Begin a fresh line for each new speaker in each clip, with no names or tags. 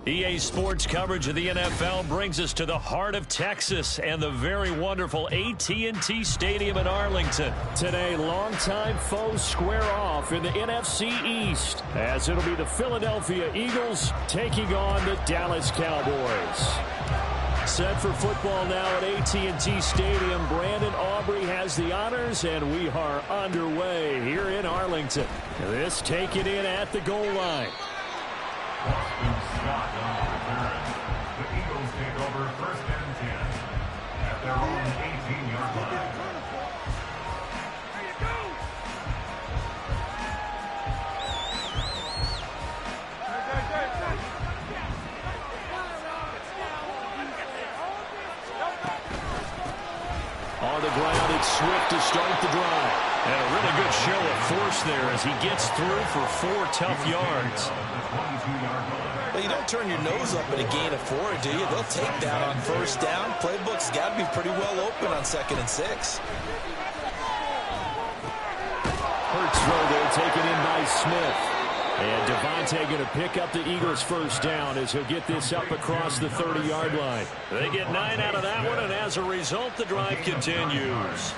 EA Sports coverage of the NFL brings us to the heart of Texas and the very wonderful AT&T Stadium in Arlington. Today, longtime foes square off in the NFC East as it'll be the Philadelphia Eagles taking on the Dallas Cowboys. Set for football now at AT&T Stadium. Brandon Aubrey has the honors, and we are underway here in Arlington. This taken in at the goal line.
Scott on the return. The Eagles take over 1st and 10 at their own 18-yard line. There you go.
On the ground, it's Swift to start the drive. And a really good show of force there as he gets through for 4 tough yards.
Well, you don't turn your nose up at a gain of 4, do you? They'll take that on 1st down. Playbook's got to be pretty well open on 2nd and 6.
Hurts throw there, taken in by Smith. And Devontae going to pick up the Eagles' 1st down as he'll get this up across the 30-yard line. They get 9 out of that one, and as a result, the drive continues.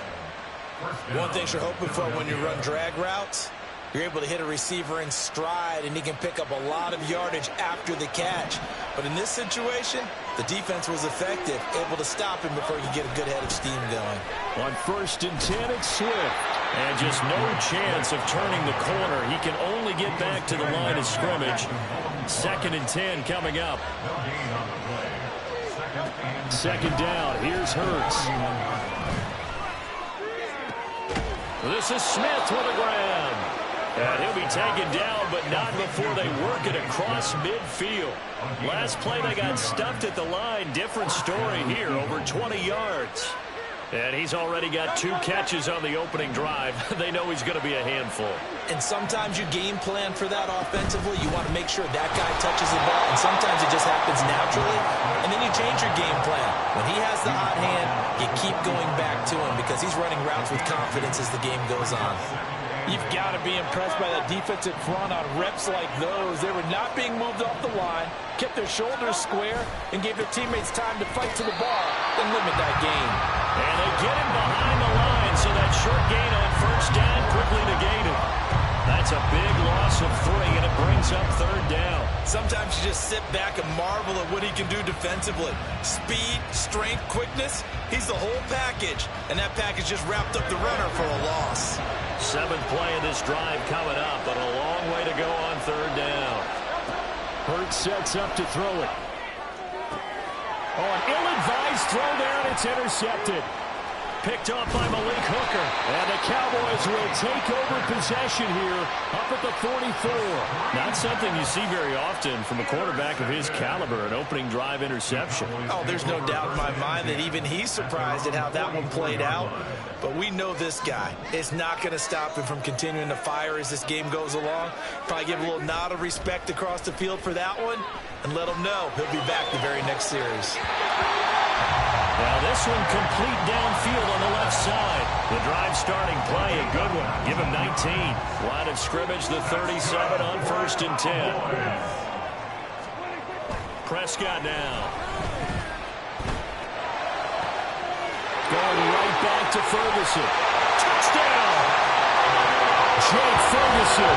One thing you're hoping for when you run drag routes, you're able to hit a receiver in stride, and he can pick up a lot of yardage after the catch. But in this situation, the defense was effective, able to stop him before he could get a good head of steam going.
On 1st and 10, it's Swift. And just no chance of turning the corner. He can only get back to the line of scrimmage. 2nd and 10 coming up. 2nd down. Here's Hurts. This is Smith with a grab. And he'll be taken down, but not before they work it across midfield. Last play, they got stuffed at the line. Different story here, over 20 yards. And he's already got 2 catches on the opening drive. They know he's going to be a handful.
And sometimes you game plan for that offensively. You want to make sure that guy touches the ball, and sometimes it just happens naturally. And then you change your game plan. When he has the hot hand, you keep going back to him because he's running routes with confidence as the game goes on. You've got to be impressed by that defensive front on reps like those. They were not being moved off the line, kept their shoulders square, and gave their teammates time to fight to the ball and limit that gain.
And they get him behind the line, so that short gain on 1st down quickly negated. That's a big loss of 3, and it brings up 3rd down.
Sometimes you just sit back and marvel at what he can do defensively. Speed, strength, quickness, he's the whole package. And that package just wrapped up the runner for a loss.
7th play of this drive coming up, but a long way to go on 3rd down. Hurts sets up to throw it. Oh, an ill-advised throw there, and it's intercepted. picked off by Malik Hooker.
And the Cowboys will take over possession here up at the 44.
Not something you see very often from a quarterback of his caliber, an opening drive interception.
Oh, there's no doubt in my mind that even he's surprised at how that one played out. But we know this guy is not going to stop him from continuing to fire as this game goes along. Probably give a little nod of respect across the field for that one and let him know he'll be back the very next series.
Now this one complete downfield on the left side. The drive starting play, a good one. Give him 19. Line of scrimmage, the 37 on 1st and 10. Prescott now. Going right back to Ferguson. Touchdown! Jake Ferguson,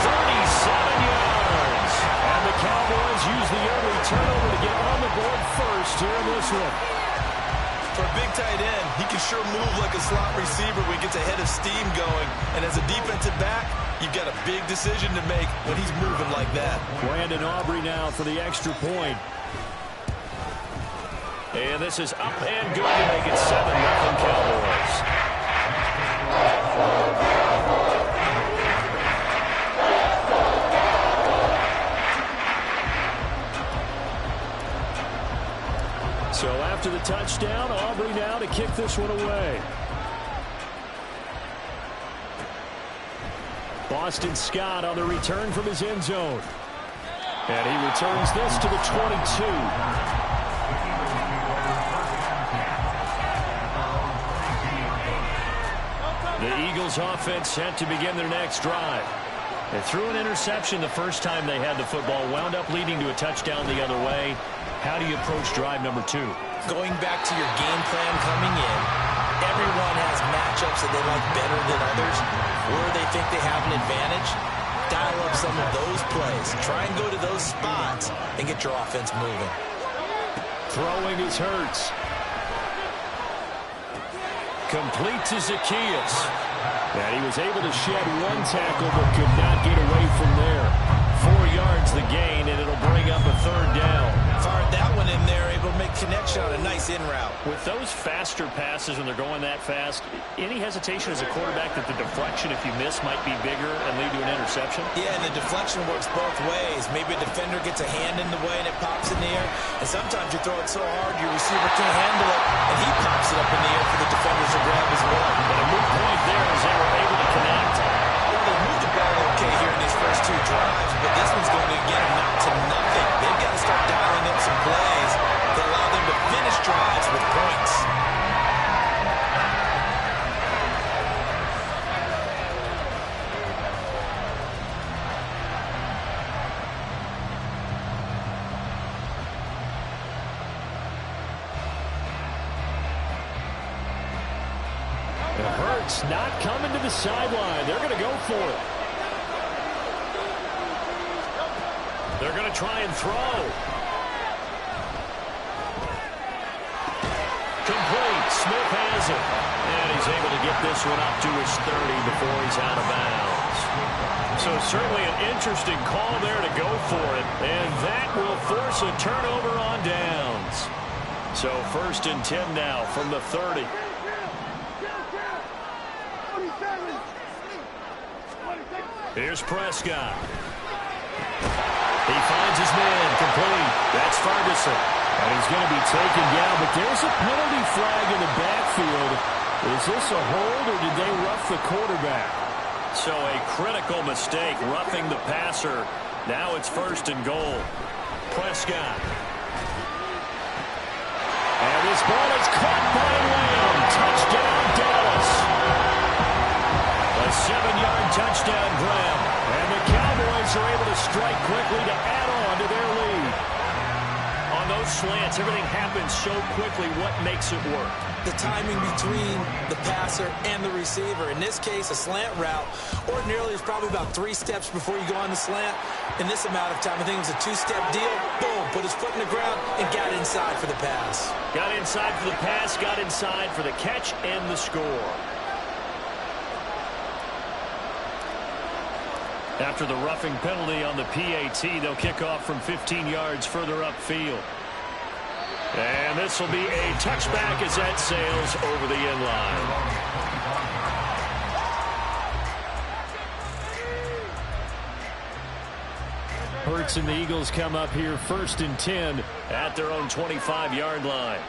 37 yards. And the Cowboys use the early turnover to get on the board first here in this one.
For a big tight end, he can sure move like a slot receiver when he gets a head of steam going. And as a defensive back, you've got a big decision to make when he's moving like that.
Brandon Aubrey now for the extra point.
And this is up and good to make it 7-0 Cowboys.
So after the touchdown, Aubrey now to kick this one away. Boston Scott on the return from his end zone. And he returns this to the 22.
The Eagles offense set to begin their next drive. They threw an interception the first time they had the football, wound up leading to a touchdown the other way. How do you approach drive number 2?
Going back to your game plan coming in, everyone has matchups that they like better than others, where they think they have an advantage. Dial up some of those plays. Try and go to those spots and get your offense moving.
Throwing is Hurts.
Complete to Zacchaeus.
And he was able to shed one tackle but could not get away from there.
4 yards the gain, and it'll bring up a 3rd down.
Fired that one in there, able to make connection on a nice in route.
With those faster passes when they're going that fast, any hesitation as a quarterback that the deflection, if you miss, might be bigger and lead to an interception?
Yeah, and the deflection works both ways. Maybe a defender gets a hand in the way and it pops in the air. And sometimes you throw it so hard your receiver can't handle it, and he pops it up in the air for the defenders to grab as well.
But a moot point there as they were able to connect.
Well, they moved the ball okay here in these first 2 drives, but this one's going to get them out to nothing. They've got to start dialing up some plays that allow them to finish drives with points.
Hurts not coming to the sideline. They're going to go for it.
They're going to try and throw. Complete. Smith has it. And he's able to get this one up to his 30 before he's out of bounds. So certainly an interesting call there to go for it. And that will force a turnover on downs. So 1st and 10 now from the 30. Here's Prescott. He finds his man complete. That's Ferguson.
And he's going to be taken down, but there's a penalty flag in the backfield. Is this a hold or did they rough the quarterback?
So a critical mistake, roughing the passer. Now it's 1st and goal. Prescott.
And this ball is caught by Lamb. Touchdown, Dallas.
A 7-yard touchdown grab.
And the Cowboys are able to strike quickly to add on to their lead.
On those slants, everything happens so quickly. What makes it work?
The timing between the passer and the receiver. In this case, a slant route ordinarily is probably about 3 steps before you go on the slant. In this amount of time, I think it was a 2-step deal. Boom, put his foot in the ground and got inside for the pass.
Got inside for the pass, got inside for the catch and the score. After the roughing penalty on the PAT, they'll kick off from 15 yards further upfield. And this will be a touchback as that sails over the end line. Hurts and the Eagles come up here 1st and 10 at their own 25-yard line.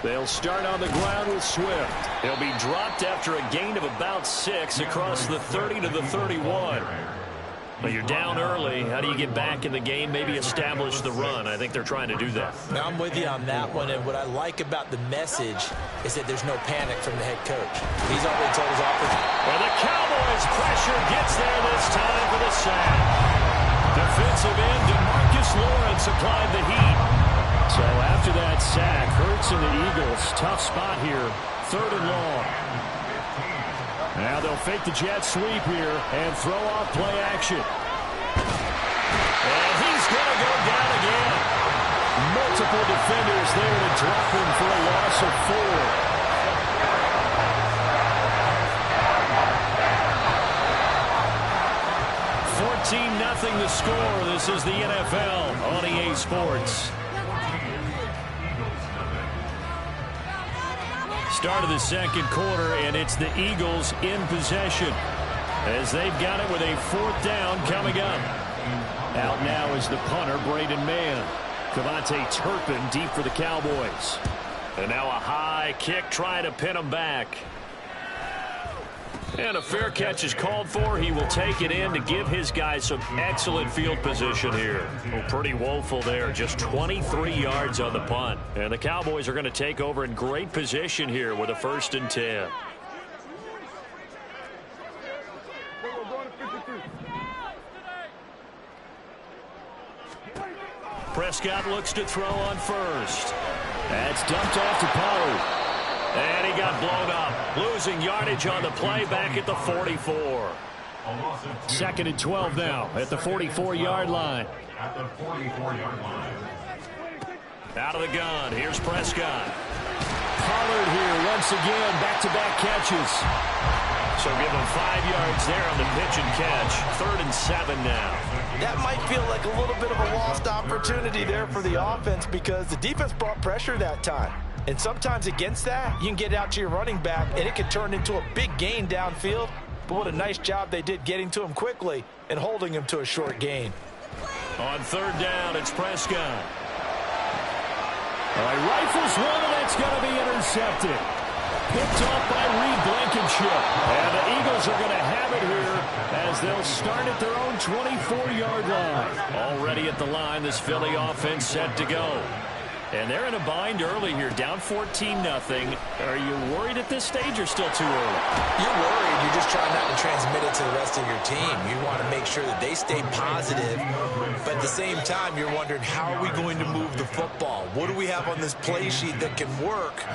They'll start on the ground with Swift. He'll be dropped after a gain of about 6 across the 30 to the 31. But you're down early. How do you get back in the game? Maybe establish the run. I think they're trying to do that.
Now, I'm with you on that one, and what I like about the message is that there's no panic from the head coach. He's already told his offense.
Well, the Cowboys' pressure gets there this time for the sack. Defensive end DeMarcus Lawrence applied the heat. So after that sack, Hurts and the Eagles, tough spot here, 3rd and long. Now they'll fake the jet sweep here and throw off play action. And he's going to go down again. Multiple defenders there to drop him for a loss of 4. 14-0 the score. This is the NFL on EA Sports. Start of the second quarter, and it's the Eagles in possession as they've got it with a 4th down coming up. Out now is the punter, Braden Mann. Cavante Turpin deep for the Cowboys. And now a high kick trying to pin him back. And a fair catch is called for. He will take it in to give his guys some excellent field position here. Well, pretty woeful there. Just 23 yards on the punt. And the Cowboys are going to take over in great position here with a 1st and 10. Prescott looks to throw on first. That's dumped off to Pollard. And he got blown up. Losing yardage on the play back at the 44. 2nd and 12 now at the 44-yard line.
At the 44-yard line.
Out of the gun. Here's Prescott. Pollard here once again. Back-to-back catches. So give him 5 yards there on the pitch and catch. 3rd and 7 now.
That might feel like a little bit of a lost opportunity there for the offense because the defense brought pressure that time. And sometimes against that, you can get out to your running back, and it can turn into a big gain downfield. But what a nice job they did getting to him quickly and holding him to a short gain.
On 3rd down, it's Prescott. All right, rifles one, and that's going to be intercepted. Picked off by Reed Blankenship. And the Eagles are going to have it here as they'll start at their own 24-yard line. Already at the line, this Philly offense set to go. And they're in a bind early here, down 14-0. Are you worried at this stage or still too early?
You're worried. You're just trying not to transmit it to the rest of your team. You want to make sure that they stay positive. But at the same time, you're wondering, how are we going to move the football? What do we have on this play sheet that can work?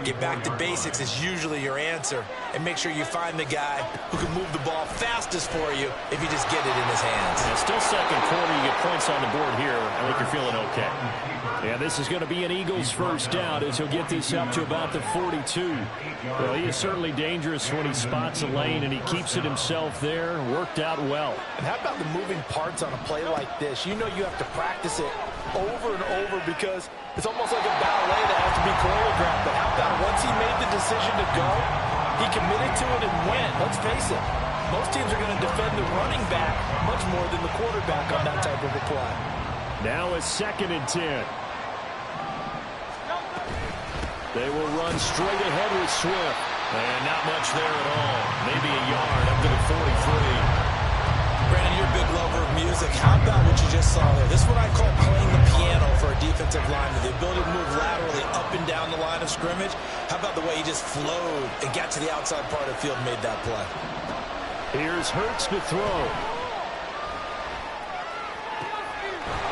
Get back to basics is usually your answer. And make sure you find the guy who can move the ball fastest for you if you just get it in his hands.
And still second quarter, you get points on the board here. I think you're feeling okay. And this is going to be an Eagles 1st down as he'll get this up to about the 42. Well, he is certainly dangerous when he spots a lane, and he keeps it himself there. Worked out well.
And how about the moving parts on a play like this? You know you have to practice it over and over because it's almost like a ballet that has to be choreographed. But how about once he made the decision to go, he committed to it and went. Let's face it, most teams are going to defend the running back much more than the quarterback on that type of a play.
Now it's 2nd and 10. They will run straight ahead with Swift. And not much there at all. Maybe a yard up to the 43.
Brandon, you're a big lover of music. How about what you just saw there? This is what I call playing the piano for a defensive lineman. The ability to move laterally up and down the line of scrimmage. How about the way he just flowed and got to the outside part of the field and made that play?
Here's Hurts to throw.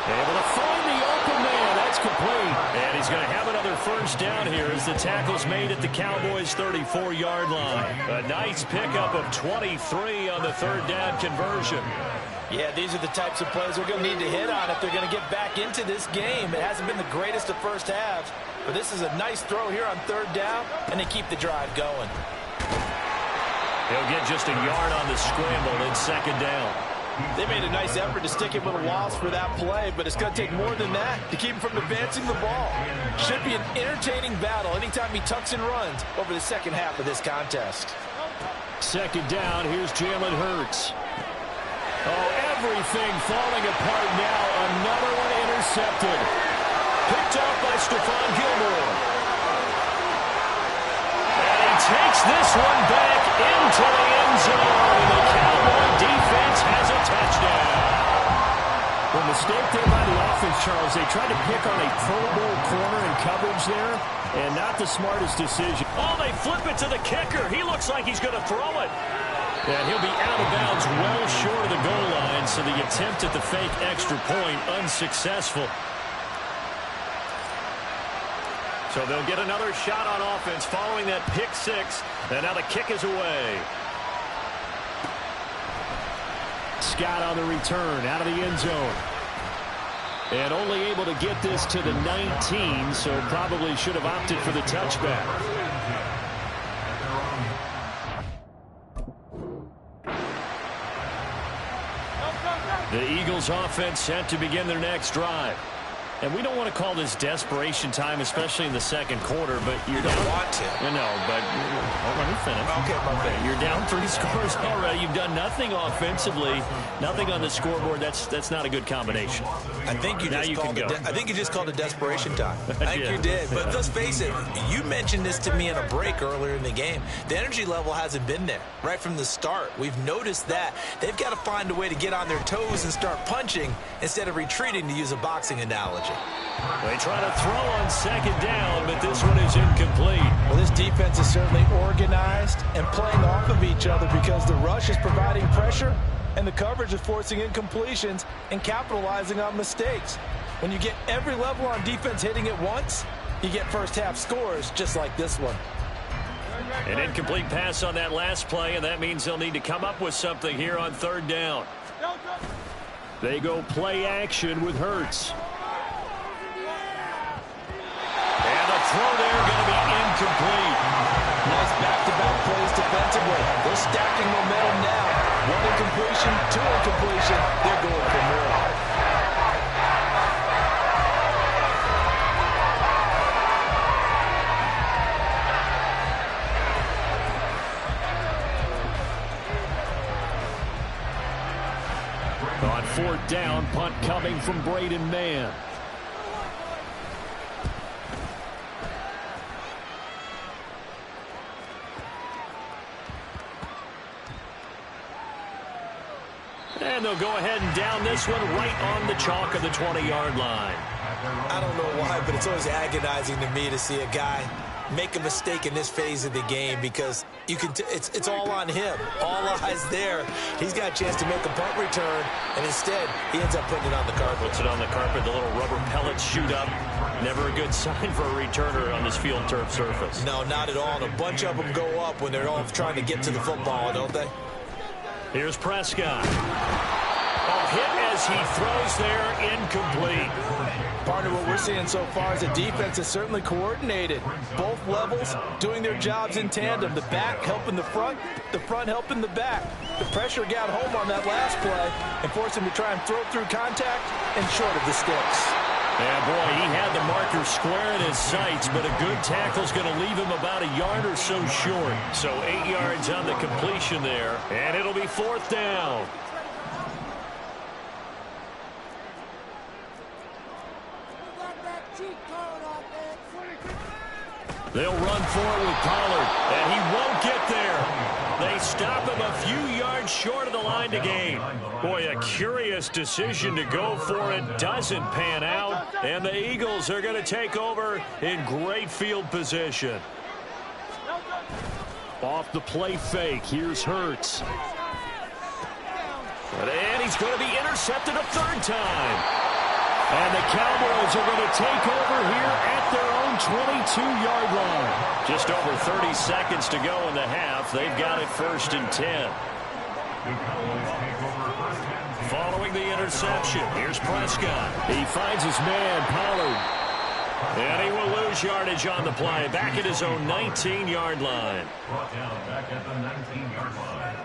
Able to find the open man. That's complete. And he's going to have another 1st down here as the tackle's made at the Cowboys' 34-yard line. A nice pickup of 23 on the 3rd down conversion.
Yeah, these are the types of plays we're going to need to hit on if they're going to get back into this game. It hasn't been the greatest of first halves, but this is a nice throw here on 3rd down, and they keep the drive going.
He'll get just a yard on the scramble in 2nd down.
They made a nice effort to stick him with a loss for that play, but it's going to take more than that to keep him from advancing the ball. Should be an entertaining battle anytime he tucks and runs over the second half of this contest.
Second down, here's Jalen Hurts. Oh, everything falling apart now. Another one intercepted. Picked up by Stephon Gilmore. And he takes this one back into the end zone. And the Cowboy defense has a touchdown.
The mistake there by the offense, Charles, they tried to pick on a Pro Bowl corner in coverage there, and not the smartest decision.
Oh, they flip it to the kicker. He looks like he's going to throw it. And he'll be out of bounds well short of the goal line, so the attempt at the fake extra point unsuccessful. So they'll get another shot on offense following that pick six, and now the kick is away.
Scott on the return out of the end zone. And only able to get this to the 19, so probably should have opted for the touchback.
The Eagles offense set to begin their next drive. And we don't want to call this desperation time, especially in the second quarter, but you
don't want to.
No, but let me finish.
Okay, Marvin.
You're down 3 scores already. You've done nothing offensively, nothing on the scoreboard. That's not a good combination.
I think you just called it desperation time. I think you did. But let's face it, you mentioned this to me in a break earlier in the game. The energy level hasn't been there right from the start. We've noticed that. They've got to find a way to get on their toes and start punching instead of retreating, to use a boxing analogy.
They try to throw on second down, but this one is incomplete.
Well, this defense is certainly organized and playing off of each other because the rush is providing pressure and the coverage is forcing incompletions and capitalizing on mistakes. When you get every level on defense hitting at once, you get first half scores just like this one.
An incomplete pass on that last play, and that means they'll need to come up with something here on third down.
They go play action with Hurts.
And the throw there going to be incomplete.
Nice back-to-back plays defensively. They're stacking momentum now. 1 incompletion, 2 incompletion. They're going for more.
On fourth down, punt coming from Braden Mann.
And they'll go ahead and down this one right on the chalk of the 20-yard line.
I don't know why, but it's always agonizing to me to see a guy make a mistake in this phase of the game because it's all on him. All eyes there. He's got a chance to make a punt return, and instead he ends up putting it on the carpet.
Puts it on the carpet. The little rubber pellets shoot up. Never a good sign for a returner on this field turf surface.
No, not at all. And a bunch of them go up when they're all trying to get to the football, don't they?
Here's Prescott. A hit as he throws there, incomplete.
Partner, what we're seeing so far is the defense is certainly coordinated. Both levels doing their jobs in tandem. The back helping the front helping the back. The pressure got home on that last play and forced him to try and throw through contact and short of the sticks.
Yeah, boy, he had the marker square in his sights, but a good tackle's going to leave him about a yard or so short. So 8 yards on the completion there, and it'll be fourth down. They'll run forward with Pollard, and he won't get there. They stop him a few yards short of the line to gain. Boy, a curious decision to go for it. Doesn't pan out, and the Eagles are going to take over in great field position.
Off the play fake, here's Hurts.
And he's going to be intercepted a third time.
And the Cowboys are going to take over here at their own 22-yard line.
Just over 30 seconds to go in the half. They've got it 1st and 10. Following the interception, here's Prescott.
He finds his man, Pollard.
And he will lose yardage on the play. Back at his own 19-yard line.
Brought down back at the 19-yard line.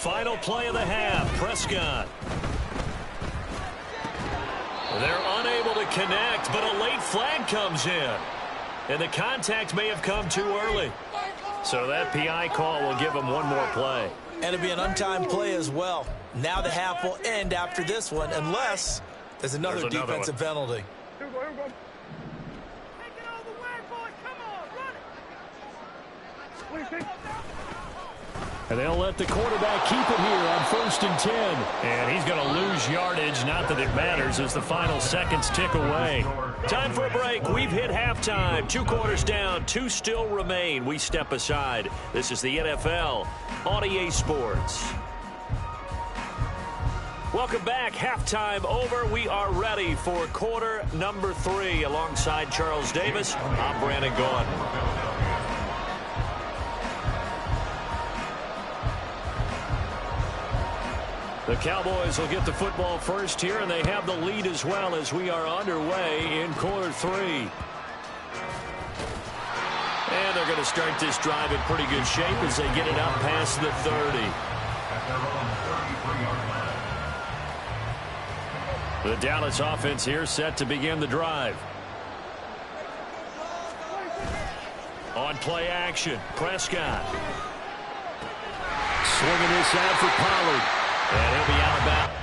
final play of the half. Prescott. They're unable to connect, but a late flag comes in. And the contact may have come too early. So that PI call will give them one more play.
And it'll be an untimed play as well. Now the half will end after this one, unless there's another defensive penalty.
Here we go. Take it all the way, boys. Come on, run it.
And they'll let the quarterback keep it here on 1st and 10.
And he's going to lose yardage. Not that it matters as the final seconds tick away. Time for a break. We've hit halftime. 2 quarters down. 2 still remain. We step aside. This is the NFL on EA Sports. Welcome back. Halftime over. We are ready for quarter number 3. Alongside Charles Davis, I'm Brandon Gaudin. The Cowboys will get the football first here, and they have the lead as well as we are underway in quarter 3. And they're going to start this drive in pretty good shape as they get it up past the 30. The Dallas offense here set to begin the drive. On play action, Prescott. Swinging this out for Pollard. And he'll be out of bounds.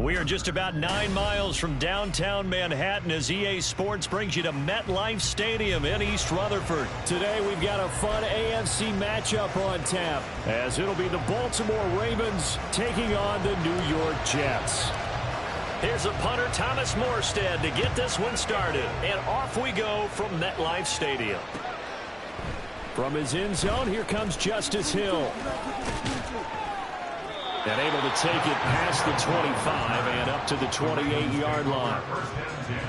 We are just about 9 miles from downtown Manhattan as EA Sports brings you to MetLife Stadium in East Rutherford.
Today we've got a fun AFC matchup on tap, as it'll be the Baltimore Ravens taking on the New York Jets.
Here's a punter, Thomas Morstead, to get this one started. And off we go from MetLife Stadium.
From his end zone, here comes Justice Hill. And able to take it past the 25 and up to the 28-yard line.
First and 10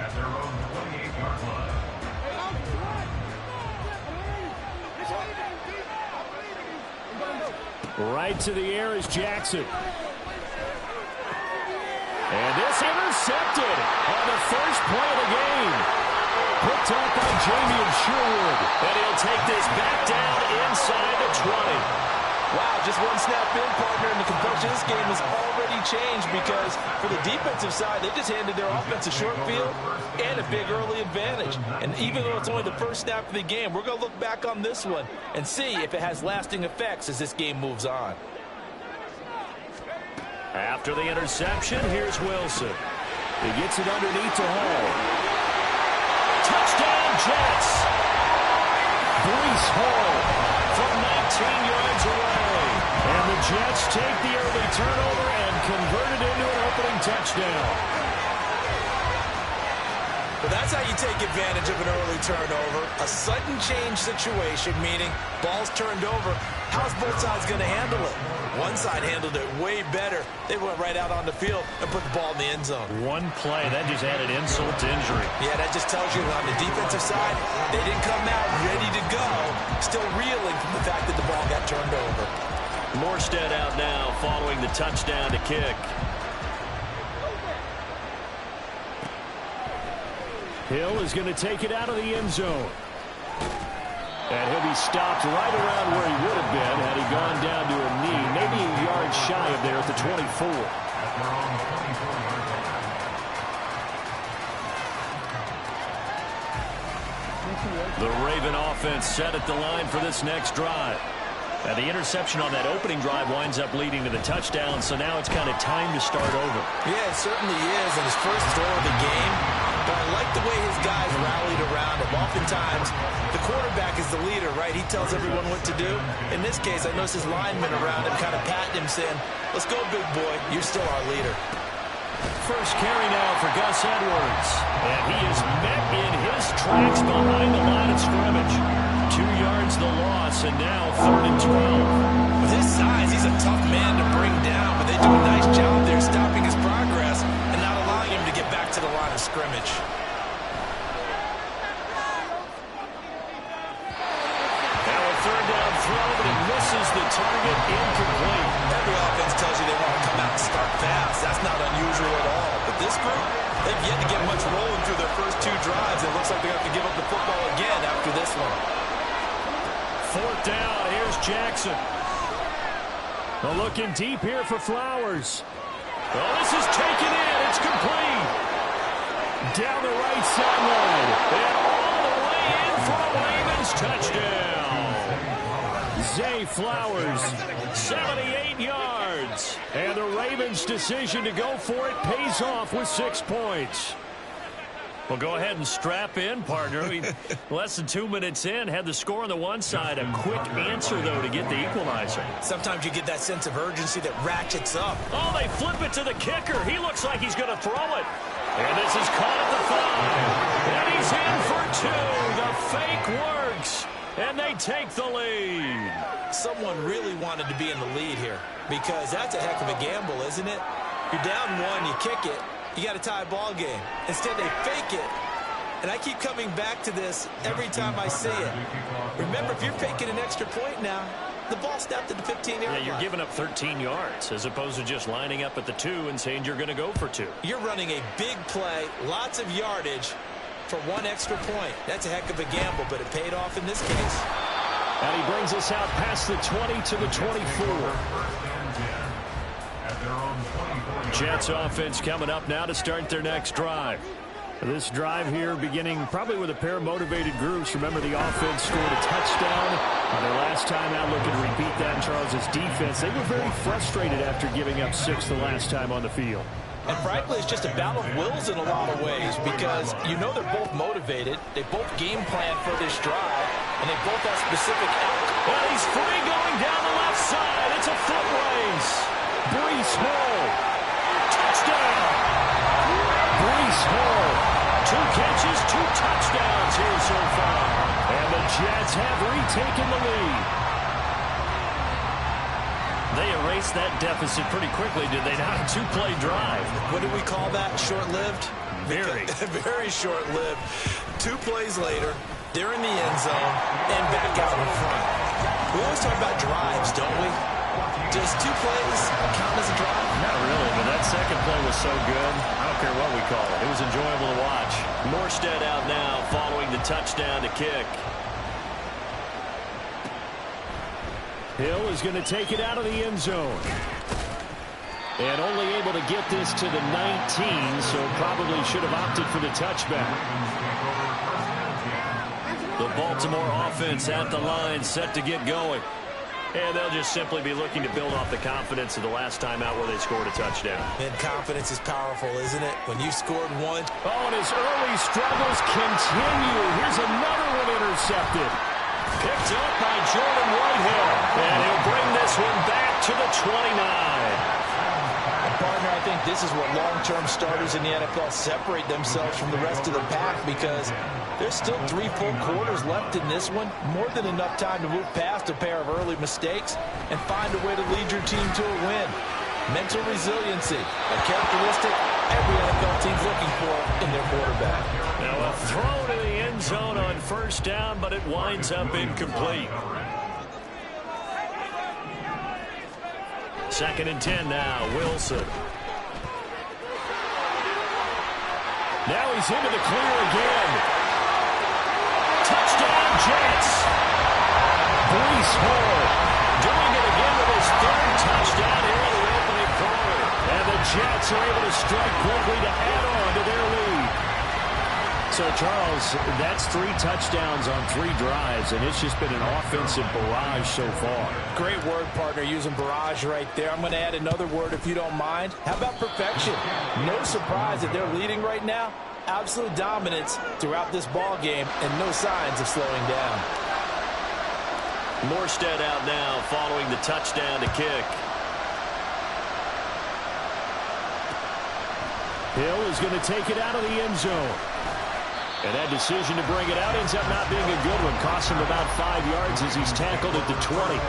at their own 28-yard line.
Right to the air is Jackson. And this intercepted on the first play of the game. Picked up by Jamie Sherwood.
And he'll take this back down inside the 20.
Wow, just one snap in, partner, and the complexion of this game has already changed because for the defensive side, they just handed their offense a short field and a big early advantage. And even though it's only the first snap of the game, we're going to look back on this one and see if it has lasting effects as this game moves on.
After the interception, here's Wilson.
He gets it underneath to Hall.
Touchdown, Jets!
Breece Hall
from 19 yards away.
And the Jets take the early turnover and convert it into an opening touchdown.
Well, that's how you take advantage of an early turnover. A sudden change situation, meaning ball's turned over. How's both sides going to handle it? One side handled it way better. They went right out on the field and put the ball in the end zone.
One play, that just added insult to injury.
Yeah, that just tells you on the defensive side, they didn't come out ready to go, still reeling from the fact that the ball got turned over.
Morstead out now following the touchdown to kick.
Hill is going to take it out of the end zone. And he'll be stopped right around where he would have been had he gone down to a knee, maybe a yard shy of there at the 24.
The Raven offense set at the line for this next drive. And the interception on that opening drive winds up leading to the touchdown, so now it's kind of time to start over.
Yeah, it certainly is, and his first throw of the game. But I like the way his guys rallied around him. Oftentimes, the quarterback is the leader, right? He tells everyone what to do. In this case, I noticed his linemen around him kind of patting him, saying, let's go, big boy. You're still our leader.
First carry now for Gus Edwards. And he is met in his tracks behind the line of scrimmage. 2 yards the loss, and now 3rd and 12.
With his size, he's a tough man to bring down, but they do a nice job there stopping his progress and not allowing him to get back to the line of scrimmage.
Now a 3rd down throw, but it misses the target, incomplete.
Every offense tells you they want to come out and start fast. That's not unusual at all. But this group, they've yet to get much rolling through their first 2 drives. It looks like they have to give up the football again after this one.
4th down, here's Jackson. Well, looking deep here for Flowers.
Oh, this is taken in. It's complete.
Down the right sideline.
And all the way in for a Ravens touchdown.
Zay Flowers,
78 yards.
And the Ravens' decision to go for it pays off with 6 points.
Well, go ahead and strap in, partner. Less than 2 minutes in, had the score on the one side. A quick answer, though, to get the equalizer.
Sometimes you get that sense of urgency that ratchets up.
Oh, they flip it to the kicker. He looks like he's going to throw it. And this is caught at the 5. And he's in for 2. The fake works. And they take the lead.
Someone really wanted to be in the lead here because that's a heck of a gamble, isn't it? You're down 1, you kick it. You got a tie ball game. Instead, they fake it. And I keep coming back to this every time I see it. Remember, if you're faking an extra point now, the ball snapped at the 15-yard line.
Yeah, you're giving up 13 yards as opposed to just lining up at the 2 and saying you're going to go for 2.
You're running a big play, lots of yardage for 1 extra point. That's a heck of a gamble, but it paid off in this case.
And he brings us out past the 20 to the 24.
At their own 24.
Jets offense coming up now to start their next drive.
This drive here beginning probably with a pair of motivated groups. Remember, the offense scored a touchdown on their last time out, looking to repeat that in Charles' defense. They were very frustrated after giving up 6 the last time on the field.
And frankly, it's just a battle of wills in a lot of ways because you know they're both motivated. They both game plan for this drive, and they both have specific outcomes.
Well, he's free going down the left side. It's a foot race. Breece Hall. Touchdown. Breece Hall. 2 catches, 2 touchdowns here so far. And the Jets have retaken the lead. They erased that deficit pretty quickly, did they not? 2-play drive.
What did we call that? Short-lived?
Very.
Very short-lived. 2 plays later, they're in the end zone and back out in front. We always talk about drives, don't we? Does 2 plays count as a drive?
Not really, but that second play was so good. I don't care what we call it. It was enjoyable to watch.
Morstead out now following the touchdown to kick.
Hill is going to take it out of the end zone. And only able to get this to the 19, so probably should have opted for the touchback.
The Baltimore offense at the line, set to get going. And they'll just simply be looking to build off the confidence of the last time out where they scored a touchdown.
And confidence is powerful, isn't it? When you scored 1.
Oh, and his early struggles continue. Here's another one intercepted.
Picked up by Jordan Whitehill. And he'll bring this one back to the 29.
And partner, I think this is what long-term starters in the NFL separate themselves from the rest of the pack because there's still 3 full quarters left in this one. More than enough time to move past a pair of early mistakes and find a way to lead your team to a win. Mental resiliency, a characteristic every NFL team's looking for in their quarterback.
Now a throw to the end zone on first down, but it winds up incomplete. 2nd and 10 now, Wilson.
Now he's into the clear again. Touchdown, Jets. Breece Hall
Doing it again with his 3rd touchdown here in the opening quarter.
And the Jets are able to strike quickly to add on to their lead. So, Charles, that's 3 touchdowns on 3 drives, and it's just been an offensive barrage so far.
Great word, partner, using barrage right there. I'm going to add another word if you don't mind. How about perfection? No surprise that they're leading right now. Absolute dominance throughout this ball game and no signs of slowing down.
Morstead out now following the touchdown to kick.
Hill is going to take it out of the end zone. And that decision to bring it out ends up not being a good one. Costs him about 5 yards as he's tackled at the 20.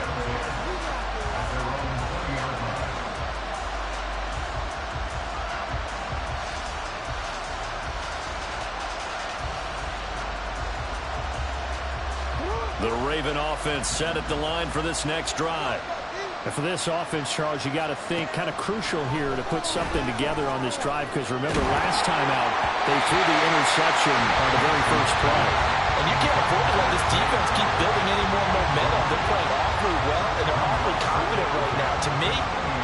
The Raven offense set at the line for this next drive.
And for this offense, Charles, you got to think kind of crucial here to put something together on this drive because remember last time out they threw the interception on the very first play.
And you can't afford to let this defense keep building any more momentum. They're playing awfully well and they're awfully confident right now. To me,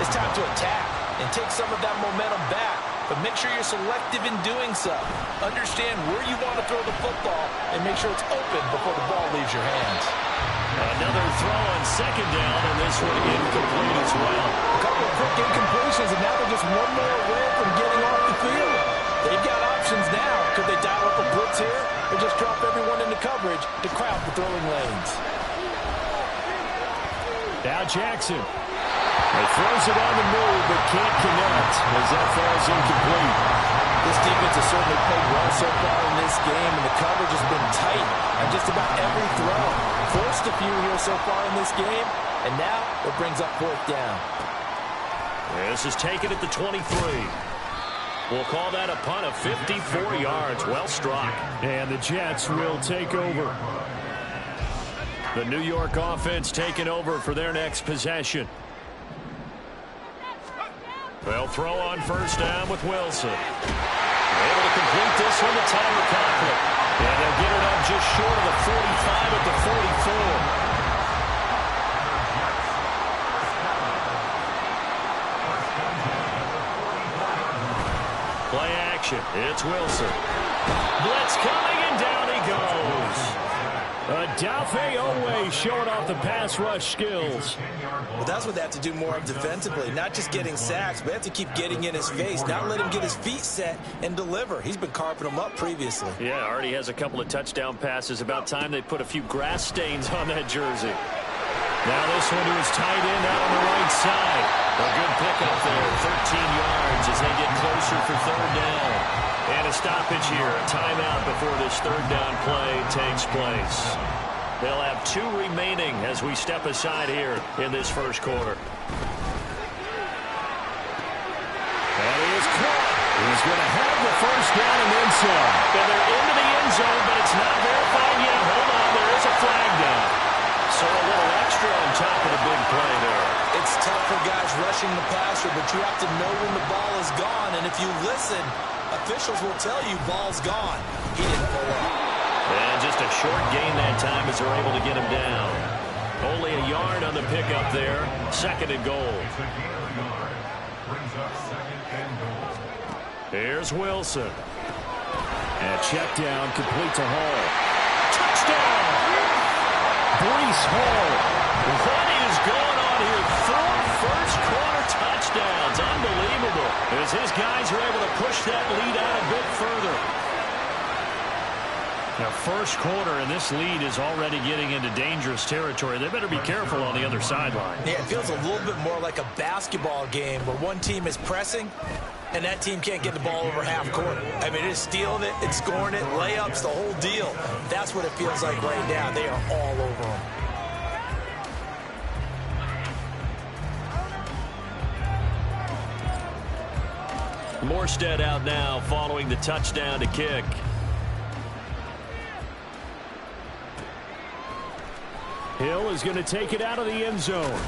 it's time to attack and take some of that momentum back. But make sure you're selective in doing so. Understand where you want to throw the football and make sure it's open before the ball leaves your hands.
Another throw on 2nd down, and this one incomplete as well.
A couple of quick incompletions, and now they're just one more away from getting off the field. They've got options now. Could they dial up a blitz here or just drop everyone into coverage to crowd the throwing lanes?
Now Jackson. He throws it on the move, but can't connect as that falls incomplete.
This defense has certainly played well so far in this game, and the coverage has been tight on just about every throw. Forced a few here so far in this game, and now it brings up 4th down.
This is taken at the 23. We'll call that a punt of 54 yards. Well struck.
And the Jets will take over.
The New York offense taking over for their next possession. They'll throw on first down with Wilson. Able to complete this one to Tyler Conklin. And they'll get it up just short of the 45 at the 44. Play action. It's Wilson. Blitz coming, and down he goes. Odafe Oweh showing off the pass rush skills.
Well, that's what they have to do more of defensively. Not just getting sacks, but they have to keep getting in his face. Not let him get his feet set and deliver. He's been carping them up previously.
Yeah, already has a couple of touchdown passes. About time they put a few grass stains on that jersey. Now this one to his tight end out on the right side. A good pickup there, 13 yards as they get closer for third down. And a stoppage here, a timeout before this third down play takes place. They'll have 2 remaining as we step aside here in this first quarter. And he is caught. He's going to have the first down and then some. And they're into the end zone, but it's not verified yet. Hold on, there is a flag down. So a little extra on top of the big play there.
It's tough for guys rushing the passer, but you have to know when the ball is gone. And if you listen, officials will tell you ball's gone. He didn't pull up.
And just a short gain that time as they're able to get him down. Only a yard on the pickup there. Second and goal. Here's Wilson. And check down, complete to Hall. Touchdown! Breece Hall. What is going on here? 4 first-quarter touchdowns. Unbelievable. As his guys are able to push that lead out a bit further. Now, first quarter, and this lead is already getting into dangerous territory. They better be careful on the other sideline.
Yeah, it feels a little bit more like a basketball game where one team is pressing and that team can't get the ball over half court. I mean, it's stealing it, it's scoring it, layups, the whole deal. That's what it feels like right now. They are all over them.
Morstead out now following the touchdown to kick. Hill is going to take it out of the end zone.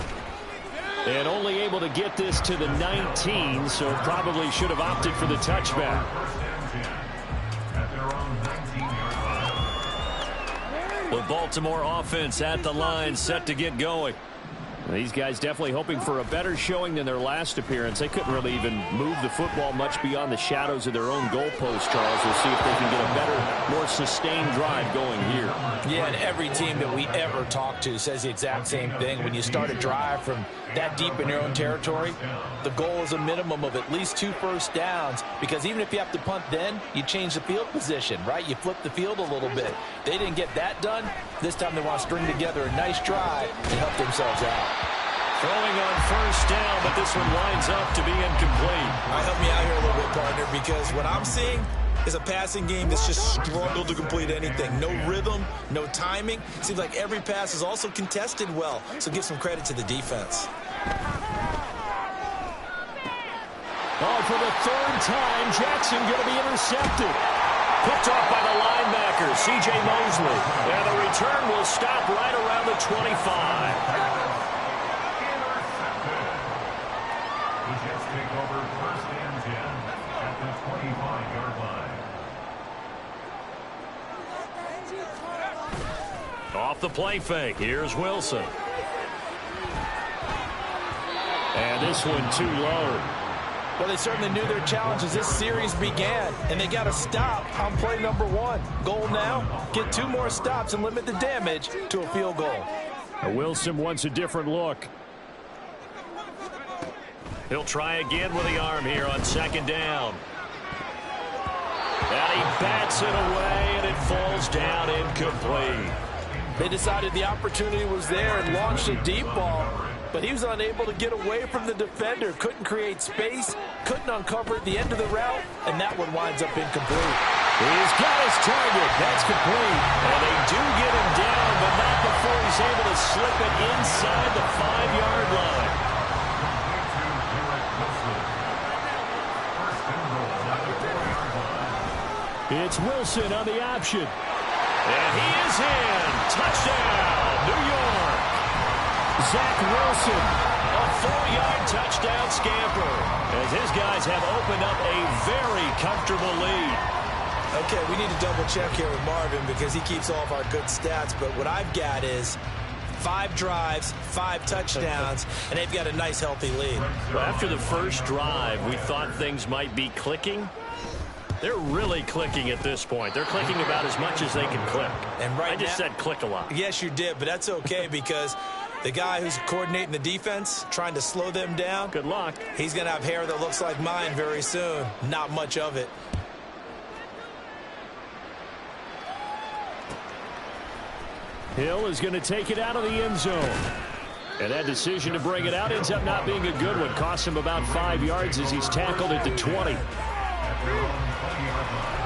And only able to get this to the 19, so probably should have opted for the touchback. The Baltimore offense at the line, set to get going. These guys definitely hoping for a better showing than their last appearance. They couldn't really even move the football much beyond the shadows of their own goalpost, Charles. We'll see if they can get a better, more sustained drive going here.
Yeah, and every team that we ever talk to says the exact same thing. When you start a drive from that deep in your own territory, the goal is a minimum of at least 2 first downs, because even if you have to punt then, you change the field position, right? You flip the field a little bit. They didn't get that done. This time they want to string together a nice drive and help themselves out.
Throwing on first down, but this one winds up to be incomplete.
All right, help me out here a little bit, partner, because what I'm seeing is a passing game that's just struggled to complete anything. No rhythm, no timing. Seems like every pass is also contested well, so give some credit to the defense.
Oh, for the third time, Jackson going to be intercepted. Picked off by the linebacker, C.J. Mosley. And the return will stop right around the 25. Off the play fake, here's Wilson. And this one too low.
Well, they certainly knew their challenge as this series began, and they got to stop on play number 1. Goal now, get 2 more stops and limit the damage to a field goal.
Wilson wants a different look. He'll try again with the arm here on second down. And he bats it away, and it falls down incomplete.
They decided the opportunity was there and launched a deep ball, but he was unable to get away from the defender, couldn't create space, couldn't uncover at the end of the route, and that one winds up incomplete.
He's got his target. That's complete. And they do get him down, but not before he's able to slip it inside the 5-yard line. It's Wilson on the option. And he is in. Touchdown, New York. Zach Wilson, a 4-yard touchdown scamper, as his guys have opened up a very comfortable lead.
Okay, we need to double check here with Marvin because he keeps all of our good stats, but what I've got is 5 drives, 5 touchdowns, and they've got a nice, healthy lead.
Well, after the first drive, we thought things might be clicking.
They're really clicking at this point. They're clicking about as much as they can click.
And right
I just
now,
said click a lot.
Yes, you did, but that's okay because the guy who's coordinating the defense, trying to slow them down,
Good luck.
he's going to have hair that looks like mine very soon. Not much of it.
Hill is going to take it out of the end zone. And that decision to bring it out ends up not being a good one. Costs him about 5 yards as he's tackled at the 20.
At their own 20-yard line.